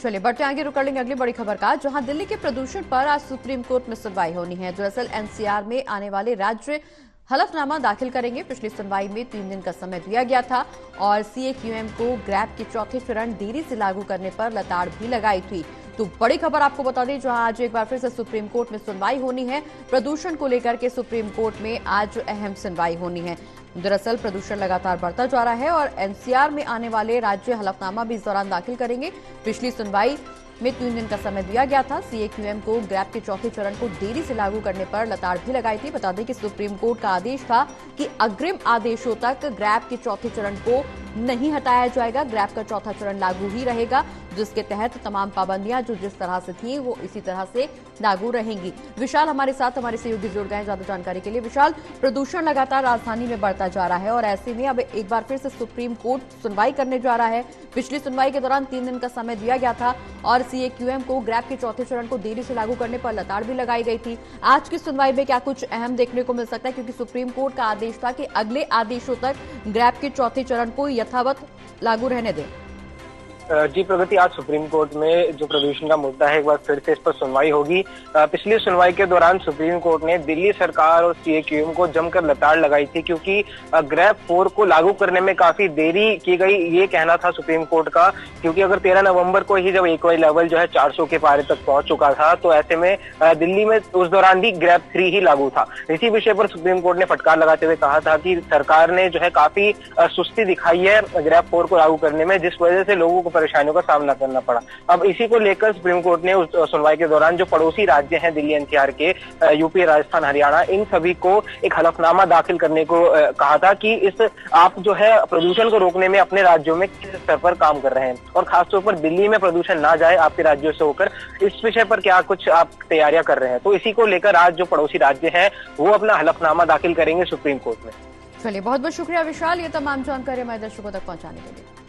चलिए बढ़ते आगे, रुक कर लेंगे अगली बड़ी खबर का, जहां दिल्ली के प्रदूषण पर आज सुप्रीम कोर्ट में सुनवाई होनी है। दरअसल एनसीआर में आने वाले राज्य हलफनामा दाखिल करेंगे। पिछली सुनवाई में 3 दिन का समय दिया गया था और सीएक्यूएम को ग्रैब के चौथे चरण देरी से लागू करने पर लताड़ भी लगाई थी। तो बड़ी खबर आपको बता दें, जहां आज एक बार फिर से सुप्रीम कोर्ट में सुनवाई होनी है। प्रदूषण को लेकर के सुप्रीम कोर्ट में आज अहम सुनवाई होनी है। दरअसल प्रदूषण लगातार बढ़ता जा रहा है और एनसीआर में आने वाले राज्य हलफनामा भी इस दौरान दाखिल करेंगे। पिछली सुनवाई में 3 दिन का समय दिया गया था। सीएक्यूएम को ग्रैब के चौथे चरण को देरी से लागू करने पर लताड़ भी लगाई थी। बता दें कि सुप्रीम कोर्ट का आदेश था कि अग्रिम आदेशों तक ग्रैब के चौथे चरण को नहीं हटाया जाएगा। ग्रैब का चौथा चरण लागू ही रहेगा, जिसके तहत तमाम पाबंदियां जो जिस तरह से थी वो इसी तरह से लागू रहेंगी। विशाल हमारे साथ, हमारे सहयोगी जुड़ गए ज्यादा जानकारी के लिए। विशाल, प्रदूषण लगातार राजधानी में बढ़ता जा रहा है और ऐसे में अब एक बार फिर से सुप्रीम कोर्ट सुनवाई करने जा रहा है। पिछली सुनवाई के दौरान 3 दिन का समय दिया गया था और सीएक्यूएम को ग्रैब के चौथे चरण को देरी से लागू करने पर लताड़ भी लगाई गई थी। आज की सुनवाई में क्या कुछ अहम देखने को मिल सकता है, क्योंकि सुप्रीम कोर्ट का आदेश था कि अगले आदेशों तक ग्रैब के चौथे चरण को यथावत लागू रहने दें। जी प्रगति, आज सुप्रीम कोर्ट में जो प्रदूषण का मुद्दा है एक बार फिर से इस पर सुनवाई होगी। पिछली सुनवाई के दौरान सुप्रीम कोर्ट ने दिल्ली सरकार और सीएक्यूएम को जमकर लताड़ लगाई थी, क्योंकि ग्रैब 4 को लागू करने में काफी देरी की गई, ये कहना था सुप्रीम कोर्ट का। क्योंकि अगर 13 नवंबर को ही जब एक्वाई लेवल जो है 400 के पारे तक पहुंच चुका था, तो ऐसे में दिल्ली में उस दौरान भी ग्रैब 3 ही लागू था। इसी विषय पर सुप्रीम कोर्ट ने फटकार लगाते हुए कहा था कि सरकार ने जो है काफी सुस्ती दिखाई है ग्रैब 4 को लागू करने में, जिस वजह से लोगों को परेशानियों का सामना करना पड़ा। अब इसी को लेकर सुप्रीम कोर्ट ने उस सुनवाई के दौरान जो पड़ोसी राज्य हैं दिल्ली एनसीआर के, यूपी, राजस्थान, हरियाणा, इन सभी को एक हलफनामा दाखिल करने को कहा था कि इस आप जो है प्रदूषण को रोकने में अपने राज्यों में किस स्तर पर काम कर रहे हैं और खासतौर पर दिल्ली में प्रदूषण ना जाए आपके राज्यों से होकर, इस विषय पर क्या कुछ आप तैयारियां कर रहे हैं। तो इसी को लेकर आज जो पड़ोसी राज्य हैं वो अपना हलफनामा दाखिल करेंगे सुप्रीम कोर्ट में। चलिए, बहुत बहुत शुक्रिया विशाल, ये तमाम जानकारी हमारे दर्शकों तक पहुंचाने के लिए।